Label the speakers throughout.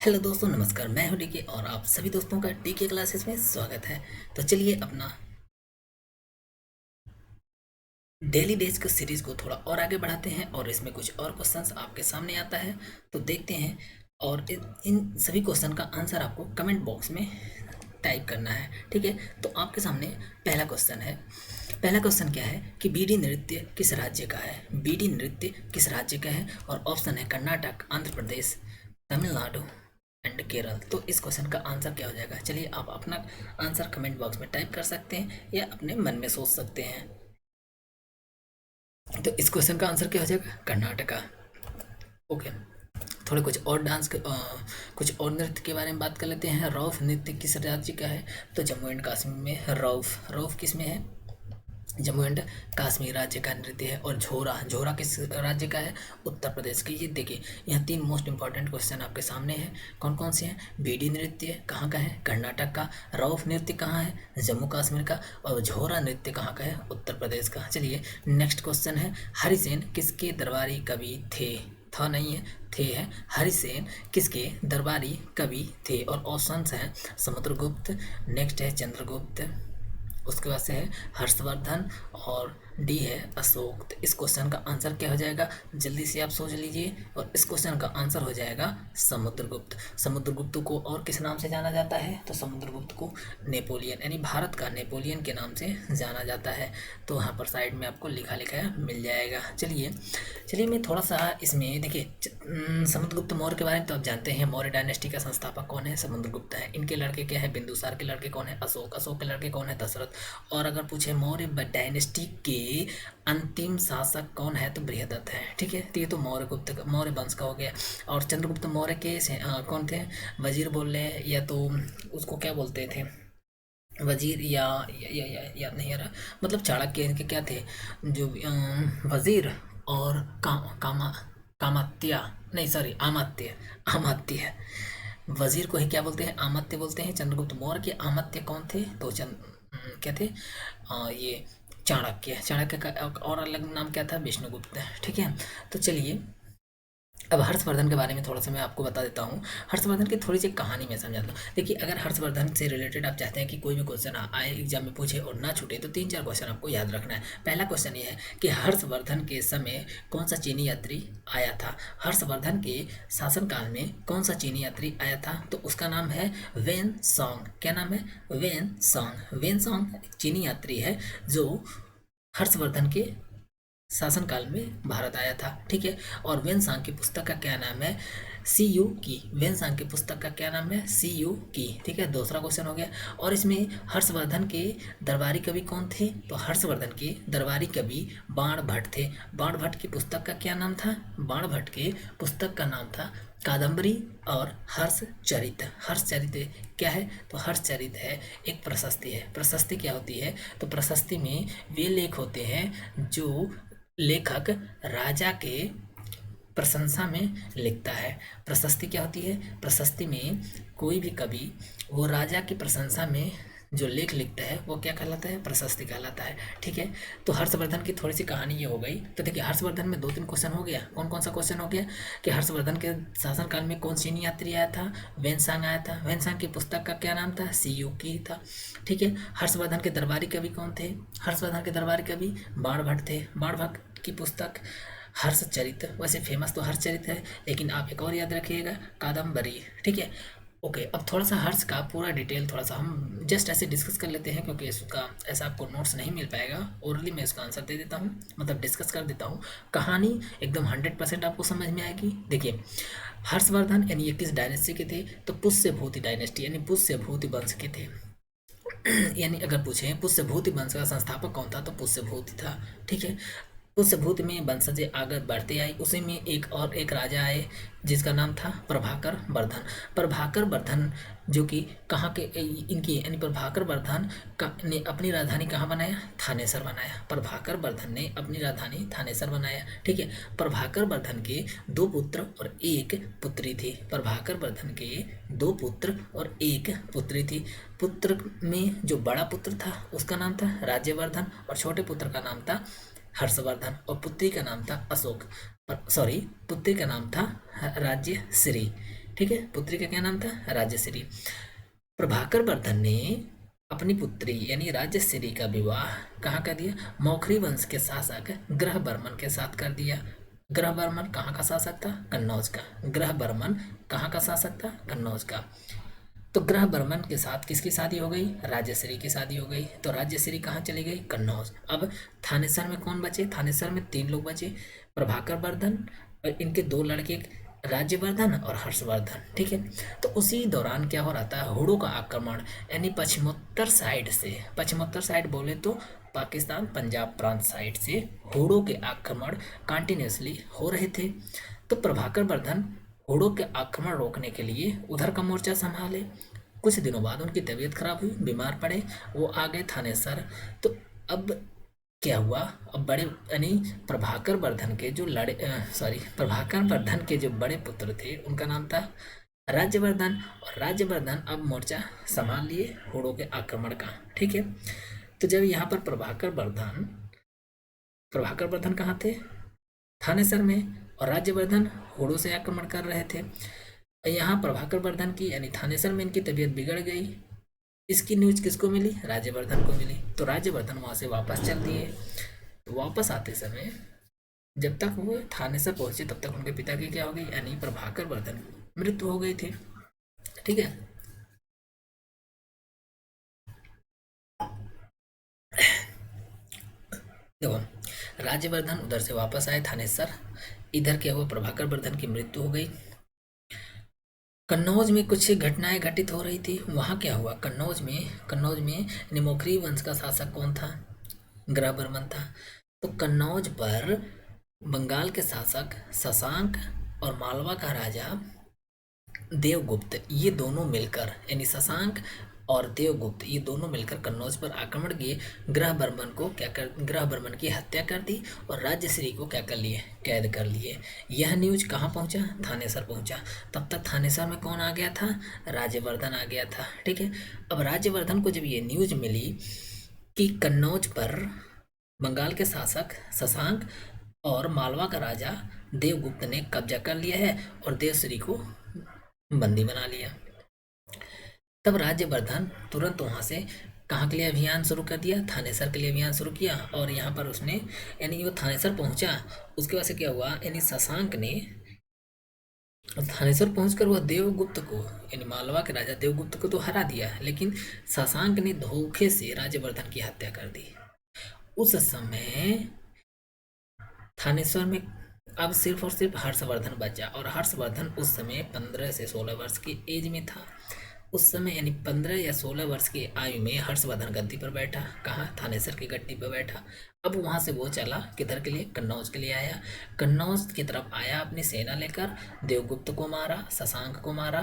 Speaker 1: Hello दोस्तों, नमस्कार। मैं हूं डीके और आप सभी दोस्तों का डीके क्लासेस में स्वागत है। तो चलिए अपना डेली डेज के सीरीज को थोड़ा और आगे बढ़ाते हैं और इसमें कुछ और क्वेश्चंस आपके सामने आता है तो देखते हैं। और इन सभी क्वेश्चन का आंसर आपको कमेंट बॉक्स में टाइप करना है, ठीक है। तो आपके सामने पहला क्वेश्चन है। पहला क्वेश्चन क्या है कि बीडी नृत्य किस राज्य का है। बीडी नृत्य किस राज्य का है और ऑप्शन है कर्नाटक, आंध्र प्रदेश, तमिलनाडु एंड केरल। तो इस क्वेश्चन का आंसर क्या हो जाएगा? चलिए आप अपना आंसर कमेंट बॉक्स में टाइप कर सकते हैं या अपने मन में सोच सकते हैं। तो इस क्वेश्चन का आंसर क्या हो जाएगा? कर्नाटका। ओके। थोड़े कुछ और कुछ और नृत्य के बारे में बात कर लेते हैं। रौफ नृत्य किस राज्य का है? तो जम्मू एंड कश्मीर में रौफ। रौफ किस में है? जम्मू एंड कश्मीर राज्य का नृत्य है। और झोरा, झोरा किस राज्य का है? उत्तर प्रदेश की। ये देखिए, यहाँ तीन मोस्ट इंपॉर्टेंट क्वेश्चन आपके सामने हैं। कौन कौन से हैं? बीडी नृत्य कहाँ का है? कर्नाटक का। रौफ नृत्य कहाँ है? जम्मू कश्मीर का। और झोरा नृत्य कहाँ का है? उत्तर प्रदेश का। चलिए नेक्स्ट क्वेश्चन है, हरिसेन किसके दरबारी कवि थे? था नहीं है, थे है। हरिसेन किसके दरबारी कवि थे? और ऑप्शंस हैं समुद्रगुप्त, नेक्स्ट है चंद्रगुप्त, उसके बाद से है हर्षवर्धन और डी है अशोक। तो इस क्वेश्चन का आंसर क्या हो जाएगा? जल्दी से आप सोच लीजिए। और इस क्वेश्चन का आंसर हो जाएगा समुद्रगुप्त। समुद्रगुप्त को और किस नाम से जाना जाता है? तो समुद्रगुप्त को नेपोलियन, यानी भारत का नेपोलियन के नाम से जाना जाता है। तो वहाँ पर साइड में आपको लिखा लिखा मिल जाएगा। चलिए चलिए मैं थोड़ा सा इसमें देखिए, समुद्रगुप्त मौर्य के बारे में तो आप जानते हैं। मौर्य डायनेस्टी का संस्थापक कौन है? समुद्रगुप्त है। इनके लड़के क्या है? बिंदुसार के लड़के कौन है? अशोक। अशोक के लड़के कौन है? दशरथ। और अगर पूछे मौर्य डायनेस्टी के अंतिम शासक कौन है? तो बृहदत्त है, ठीक है। तो ये तो मौर्य वंश का हो गया। और चंद्रगुप्त मौर्य के कौन थे? वजीर बोल रहे हैं, या तो उसको क्या बोलते थे? वजीर या याद नहीं आ रहा। मतलब चाणक्य इनके क्या थे? जो वजीर और कामात्या, नहीं सॉरी, आमात्य। आमात्य। वजीर को ही क्या बोलते हैं? आमात्य बोलते हैं। चंद्रगुप्त मौर्य के आमात्य कौन थे? तो क्या थे? ये चाणक्य। चाणक्य का और अलग नाम क्या था? विष्णुगुप्त, ठीक है। तो चलिए अब हर्षवर्धन के बारे में थोड़ा सा मैं आपको बता देता हूँ। हर्षवर्धन की थोड़ी सी कहानी मैं समझाता हूँ। देखिए, अगर हर्षवर्धन से रिलेटेड आप चाहते हैं कि कोई भी क्वेश्चन आए एग्जाम में पूछे और ना छूटे, तो तीन चार क्वेश्चन आपको याद रखना है। पहला क्वेश्चन ये है कि हर्षवर्धन के समय कौन सा चीनी यात्री आया था? हर्षवर्धन के शासनकाल में कौन सा चीनी यात्री आया था? तो उसका नाम है वेन सॉन्ग। क्या नाम है? When song. वेन सॉन्ग चीनी यात्री है जो हर्षवर्धन के शासनकाल में भारत आया था, ठीक है। और वेनसांग की पुस्तक का क्या नाम है? सी यू की। वेनसांग की पुस्तक का क्या नाम है? सी यू की, ठीक है। दूसरा क्वेश्चन हो गया। और इसमें हर्षवर्धन के दरबारी कवि कौन थे? तो हर्षवर्धन के दरबारी कवि बाण भट्ट थे। बाण भट्ट की पुस्तक का क्या नाम था? बाण भट्ट के पुस्तक का नाम था कादम्बरी और हर्षचरित। हर्षचरित क्या है? तो हर्षचरित है एक प्रशस्ति है। प्रशस्ति क्या होती है? तो प्रशस्ति में वे लेख होते हैं जो लेखक राजा के प्रशंसा में लिखता है। प्रशस्ति क्या होती है? प्रशस्ति में कोई भी कवि वो राजा की प्रशंसा में जो लेख लिखता है वो क्या कहलाता है? प्रशस्ति कहलाता है, ठीक है। तो हर्षवर्धन की थोड़ी सी कहानी ये हो गई। तो देखिए, हर्षवर्धन में दो तीन क्वेश्चन हो गया। कौन कौन सा क्वेश्चन हो गया? कि हर्षवर्धन के शासनकाल में कौन चीनी यात्री आया था? वेनसांग आया था। वेनसांग की पुस्तक का क्या नाम था? सी यू की था, ठीक है। हर्षवर्धन के दरबारी कवि कौन थे? हर्षवर्धन के दरबारी कवि बाण भट्ट थे। बाण भट्ट की पुस्तक हर्षचरित। वैसे फेमस तो हर्षचरित है, लेकिन आप एक और याद रखिएगा, कादम्बरी, ठीक है। ओके, अब थोड़ा सा हर्ष का पूरा डिटेल थोड़ा सा हम जस्ट ऐसे डिस्कस कर लेते हैं, क्योंकि इसका ऐसा आपको नोट्स नहीं मिल पाएगा। ओरली मैं इसका आंसर दे देता हूँ, मतलब डिस्कस कर देता हूँ। कहानी एकदम 100% आपको समझ में आएगी। देखिए, हर्षवर्धन यानी ये किस डायनेस्टी के थे? तो पुष्यभूति डायनेस्टी, यानी पुष्यभूति वंश के थे। यानी अगर पूछे पुष्यभूति वंश का संस्थापक कौन था, तो पुष्यभूति था, ठीक है। पुष्यभूति में वंशज आगे बढ़ते आए। उसी में एक राजा आए जिसका नाम था प्रभाकर वर्धन। प्रभाकर वर्धन जो कि कहाँ के इनकी यानी प्रभाकर वर्धन का ने अपनी राजधानी कहाँ बनाया? थानेसर बनाया। प्रभाकर वर्धन ने अपनी राजधानी थानेसर बनाया, ठीक है। प्रभाकर वर्धन के दो पुत्र और एक पुत्री थी। प्रभाकर वर्धन के दो पुत्र और एक पुत्री थी। पुत्र में जो बड़ा पुत्र था उसका नाम था राज्यवर्धन और छोटे पुत्र का नाम था हर्षवर्धन। और पुत्री का नाम था अशोक, सॉरी, पुत्री का नाम था राज्य श्री, ठीक है, पुत्री का क्या नाम था? राजश्री। प्रभाकर वर्धन ने अपनी पुत्री यानी राजश्री का विवाह कहाँ कर दिया? मौखरी वंश के शासक ग्रहवर्मन के साथ कर दिया। ग्रहवर्मन कहाँ का शासक था? कन्नौज का। ग्रहवर्मन कहाँ का शासक था? कन्नौज का। तो ग्रहवर्मन के साथ किसकी शादी हो गई? राजश्री की शादी हो गई। तो राजश्री कहाँ चली गई? कन्नौज। अब थानेसर में कौन बचे? थानेसर में 3 लोग बचे, प्रभाकर वर्धन और इनके 2 लड़के राज्यवर्धन और हर्षवर्धन। ठीक है, तो उसी दौरान क्या हो रहा था? हुड़ों का आक्रमण यानी पश्चिमोत्तर साइड से, पश्चिमोत्तर साइड बोले तो पाकिस्तान पंजाब प्रांत साइड से हुड़ों के आक्रमण कंटिन्यूसली हो रहे थे। तो प्रभाकर वर्धन हुड़ों के आक्रमण रोकने के लिए उधर का मोर्चा संभाले। कुछ दिनों बाद उनकी तबीयत खराब हुई, बीमार पड़े, वो आ गए थानेसर। तो अब क्या हुआ? अब बड़े यानी प्रभाकर वर्धन के जो प्रभाकर वर्धन के जो बड़े पुत्र थे उनका नाम था राज्यवर्धन, और राज्यवर्धन अब मोर्चा संभाल लिए हुड़ों के आक्रमण का। ठीक है, तो जब यहाँ पर प्रभाकर वर्धन कहाँ थे? थानेसर में, और राज्यवर्धन हुड़ों से आक्रमण कर रहे थे। यहाँ प्रभाकर वर्धन की यानी थानेसर में इनकी तबीयत बिगड़ गई। इसकी न्यूज किसको मिली? राज्यवर्धन को मिली। तो राज्यवर्धन वहां से वापस चल दिए। तो वापस आते समय जब तक वो थानेसर पहुंचे तब तक उनके पिता की क्या हो गई? यानी प्रभाकर वर्धन की मृत्यु हो गई थी। ठीक है, देखो राज्यवर्धन उधर से वापस आए थानेसर, इधर क्या हुआ? प्रभाकर वर्धन की मृत्यु हो गई। कन्नौज में कुछ घटनाएं घटित हो रही थी। वहाँ क्या हुआ? कन्नौज में निमोखरी वंश का शासक कौन था? ग्रहवर्मन था। तो कन्नौज पर बंगाल के शासक शशांक और मालवा का राजा देवगुप्त, ये दोनों मिलकर यानी शशांक और देवगुप्त ये दोनों मिलकर कन्नौज पर आक्रमण किए। ग्रहवर्मन की हत्या कर दी और राज्यश्री को क्या कर लिए? कैद कर लिए। यह न्यूज कहाँ पहुंचा? थानेसर पहुंचा। तब तक थानेसर में कौन आ गया था? राज्यवर्धन आ गया था। ठीक है, अब राज्यवर्धन को जब ये न्यूज मिली कि कन्नौज पर बंगाल के शासक शशांक और मालवा का राजा देवगुप्त ने कब्जा कर लिया है और देवश्री को बंदी बना लिया, तब राज्यवर्धन तुरंत वहां से कहाँ के लिए अभियान शुरू कर दिया? थानेसर के लिए अभियान शुरू किया। और यहाँ पर उसने यानी वो थानेसर पहुंचा, उसके बाद से क्या हुआ? यानी शशांक ने थानेसर पहुंचकर वह देवगुप्त को यानी मालवा के राजा देवगुप्त को तो हरा दिया, लेकिन शशांक ने धोखे से राज्यवर्धन की हत्या कर दी। उस समय थानेश्वर में अब सिर्फ और सिर्फ हर्षवर्धन बचा, और हर्षवर्धन उस समय 15 से 16 वर्ष की एज में था। उस समय यानी 15 या 16 वर्ष की आयु में हर्षवर्धन गद्दी पर बैठा। कहाँ? थानेसर की गद्दी पर बैठा। अब वहां से वो चला किधर के लिए? कन्नौज के लिए आया। कन्नौज की तरफ आया, अपनी सेना लेकर देवगुप्त को मारा, शशांक को मारा,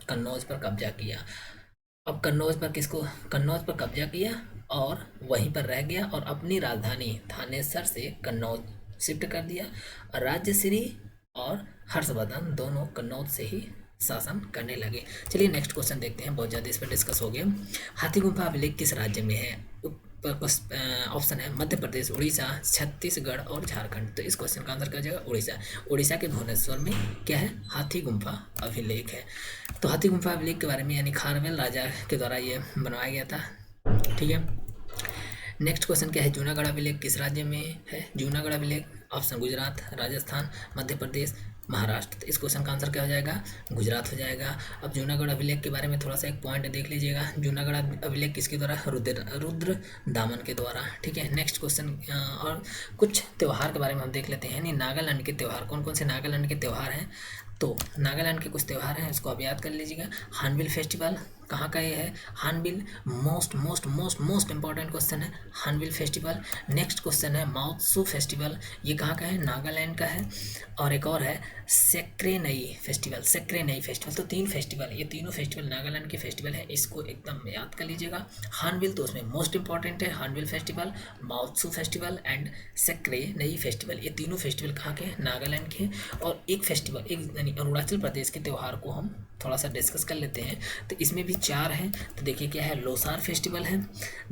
Speaker 1: कन्नौज पर कब्जा किया। अब कन्नौज पर कब्जा किया और वहीं पर रह गया और अपनी राजधानी थानेसर से कन्नौज शिफ्ट कर दिया। राजश्री और हर्षवर्धन दोनों कन्नौज से ही शासन करने लगे। चलिए नेक्स्ट क्वेश्चन देखते हैं, बहुत ज़्यादा इस पर डिस्कस हो गया। हाथी गुम्फा अभिलेख किस राज्य में है? ऑप्शन है मध्य प्रदेश, उड़ीसा, छत्तीसगढ़ और झारखंड। तो इस क्वेश्चन का आंसर क्या हो जाएगा? उड़ीसा। उड़ीसा के भुवनेश्वर में क्या है? हाथी गुम्फा अभिलेख है। तो हाथी गुम्फा अभिलेख के बारे में यानी खारवेल राजा के द्वारा ये बनवाया गया था। ठीक है, नेक्स्ट क्वेश्चन क्या है? जूनागढ़ अभिलेख किस राज्य में है? जूनागढ़ अभिलेख ऑप्शन गुजरात, राजस्थान, मध्य प्रदेश, महाराष्ट्र। तो इस क्वेश्चन का आंसर क्या हो जाएगा? गुजरात हो जाएगा। अब जूनागढ़ अभिलेख के बारे में थोड़ा सा एक पॉइंट देख लीजिएगा। जूनागढ़ अभिलेख किसके द्वारा? रुद्र दामन के द्वारा। ठीक है, नेक्स्ट क्वेश्चन और कुछ त्यौहार के बारे में हम देख लेते हैं। नागालैंड के त्यौहार कौन कौन से नागालैंड के त्यौहार हैं? तो नागालैंड के कुछ त्यौहार हैं, इसको आप याद कर लीजिएगा। हार्नबिल फेस्टिवल कहाँ का ये है? Hornbill, most most most most important question है हार्नबिल फेस्टिवल। नेक्स्ट क्वेश्चन है माओत्सु फेस्टिवल, ये कहाँ का है? नागालैंड का है। और एक और है सेक्रेनई फेस्टिवल। तो 3 फेस्टिवल, ये तीनों फेस्टिवल नागालैंड के फेस्टिवल है, इसको एकदम याद कर लीजिएगा। हार्नबिल तो उसमें मोस्ट इंपॉर्टेंट है, Hornbill festival, Moatsu festival and Sekrenyi festival, ये तीनों फेस्टिवल कहाँ के? नागालैंड के। और एक फेस्टिवल यानी अरुणाचल प्रदेश के त्यौहार को हम थोड़ा सा डिस्कस कर लेते हैं। तो इसमें भी 4 हैं। तो देखिए क्या है? लोसार फेस्टिवल है,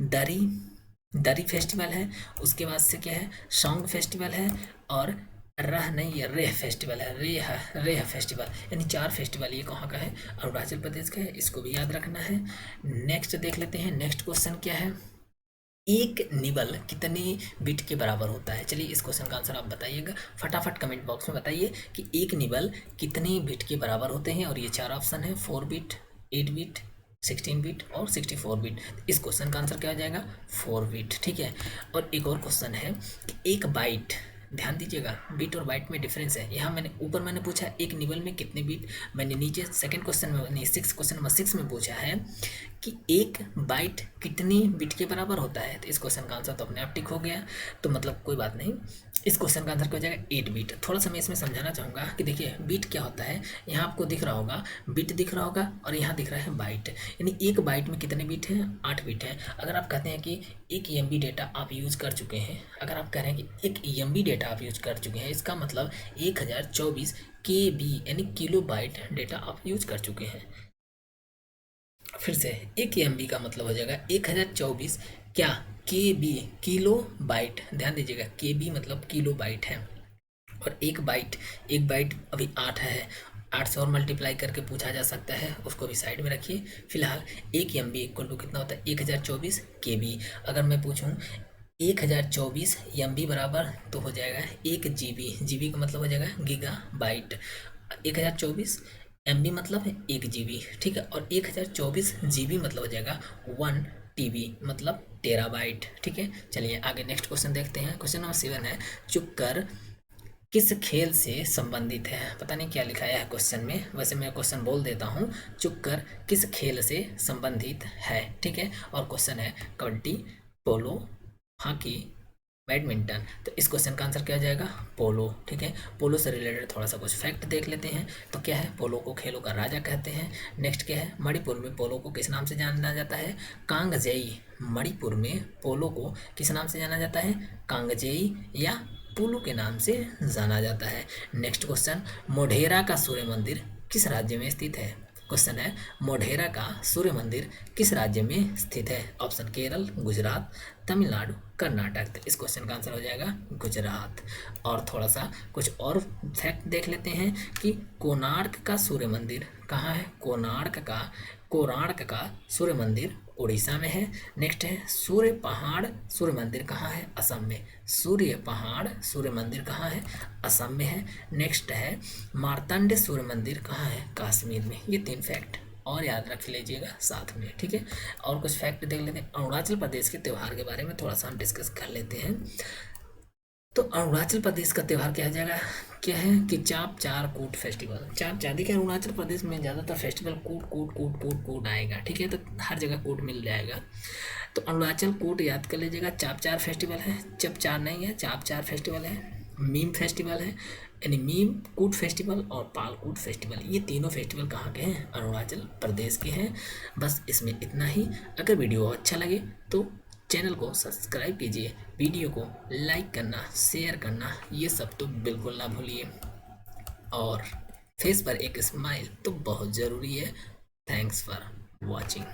Speaker 1: दरी फेस्टिवल है, उसके बाद से क्या है? सॉन्ग फेस्टिवल है और रह नहीं, ये रेह फेस्टिवल है, रेह फेस्टिवल, यानी 4 फेस्टिवल। ये कहाँ का है? अरुणाचल प्रदेश का है, इसको भी याद रखना है। नेक्स्ट देख लेते हैं, नेक्स्ट क्वेश्चन क्या है। एक निबल कितने बिट के बराबर होता है? चलिए इस क्वेश्चन का आंसर आप बताइएगा, फटाफट कमेंट बॉक्स में बताइए कि एक निबल कितने बिट के बराबर होते हैं। और ये 4 ऑप्शन है, 4 बिट, 8 बिट, 16 बिट और 64 बिट। इस क्वेश्चन का आंसर क्या हो जाएगा? 4 बिट। ठीक है। और एक और क्वेश्चन है कि एक बाइट, ध्यान दीजिएगा, बीट और बाइट में डिफरेंस है। यहाँ मैंने ऊपर मैंने पूछा एक निबल में कितने बीट, मैंने नीचे सेकंड क्वेश्चन में नहीं, क्वेश्चन नंबर 6 में पूछा है कि एक बाइट कितनी बिट के बराबर होता है। तो इस क्वेश्चन का आंसर तो अपने आप टिक हो गया, तो मतलब कोई बात नहीं। इस क्वेश्चन का आंसर क्या हो जाएगा? 8 बीट। थोड़ा सा मैं इसमें समझाना चाहूँगा कि देखिए बीट क्या होता है। यहाँ आपको दिख रहा होगा, बीट दिख रहा होगा और यहाँ दिख रहा है बाइट, यानी एक बाइट में कितने बीट हैं? 8 बीट हैं। अगर आप कहते हैं कि 1 EMB डेटा आप यूज़ कर चुके हैं, अगर आप कह रहे हैं कि 1 EMB डेटा आप यूज़ कर चुके हैं, इसका मतलब 1024 KB यानी किलो बाइट डेटा आप यूज़ कर चुके हैं। फिर से 1 MB का मतलब हो जाएगा 1024 क्या? KB, kilo byte. ध्यान दीजिएगा, KB मतलब किलो बाइट है। और एक बाइट अभी 8 है, 8 से और मल्टीप्लाई करके पूछा जा सकता है, उसको भी साइड में रखिए। फिलहाल 1 MB इक्वल टू कितना होता है? 1024 KB। अगर मैं पूछूं 1024 MB बराबर, तो हो जाएगा 1 GB। GB का मतलब हो जाएगा गीगा बाइट। 1024 MB मतलब है 1 GB। ठीक है। और 1024 GB मतलब हो जाएगा 1 TB मतलब टेराबाइट। ठीक है। चलिए आगे नेक्स्ट क्वेश्चन देखते हैं। क्वेश्चन नंबर 7 है, चुप कर किस खेल से संबंधित है? पता नहीं क्या लिखाया है क्वेश्चन में, वैसे मैं क्वेश्चन बोल देता हूँ, चुप कर किस खेल से संबंधित है? ठीक है। और क्वेश्चन है कबड्डी, पोलो, हॉकी, बैडमिंटन। तो इस क्वेश्चन का आंसर क्या हो जाएगा? पोलो। ठीक है। पोलो से रिलेटेड थोड़ा सा कुछ फैक्ट देख लेते हैं। तो क्या है? पोलो को खेलों का राजा कहते हैं। नेक्स्ट क्या है? मणिपुर में पोलो को किस नाम से जाना जाता है? कांगजेई। मणिपुर में पोलो को किस नाम से जाना जाता है? कांगजेई या पोलो के नाम से जाना जाता है। नेक्स्ट क्वेश्चन, मोढेरा का सूर्य मंदिर किस राज्य में स्थित है? क्वेश्चन है मोढेरा का सूर्य मंदिर किस राज्य में स्थित है? ऑप्शन केरल, गुजरात, तमिलनाडु, कर्नाटक। तो इस क्वेश्चन का आंसर हो जाएगा गुजरात। और थोड़ा सा कुछ और फैक्ट देख लेते हैं कि कोणार्क का सूर्य मंदिर कहाँ है? कोणार्क का सूर्य मंदिर उड़ीसा में है। नेक्स्ट है सूर्य पहाड़ सूर्य मंदिर कहाँ है? असम में। सूर्य पहाड़ सूर्य मंदिर कहाँ है? असम में है। नेक्स्ट है मार्तंड सूर्य मंदिर कहाँ है? कश्मीर में। ये 3 फैक्ट और याद रख लीजिएगा साथ में। ठीक है। और कुछ फैक्ट देख लेते हैं। अरुणाचल प्रदेश के त्यौहार के बारे में थोड़ा सा हम डिस्कस कर लेते हैं। तो अरुणाचल प्रदेश का त्यौहार क्या जाएगा? क्या है कि चाप चार कूट फेस्टिवल। चाप चार, देखिए अरुणाचल प्रदेश में ज़्यादातर फेस्टिवल कूट कूट कूट कूट कूट आएगा। ठीक है। तो हर जगह कूट मिल जाएगा। तो अरुणाचल कूट याद कर लीजिएगा। चाप चार फेस्टिवल है, चप चार नहीं है, चाप चार फेस्टिवल है। मीम फेस्टिवल है, यानी मीम कूट फेस्टिवल और पालकूट फेस्टिवल। ये तीनों फेस्टिवल कहाँ के हैं? अरुणाचल प्रदेश के हैं। बस इसमें इतना ही। अगर वीडियो अच्छा लगे तो चैनल को सब्सक्राइब कीजिए, वीडियो को लाइक करना, शेयर करना, ये सब तो बिल्कुल ना भूलिए। और फेस पर एक स्माइल तो बहुत ज़रूरी है। Thanks for watching.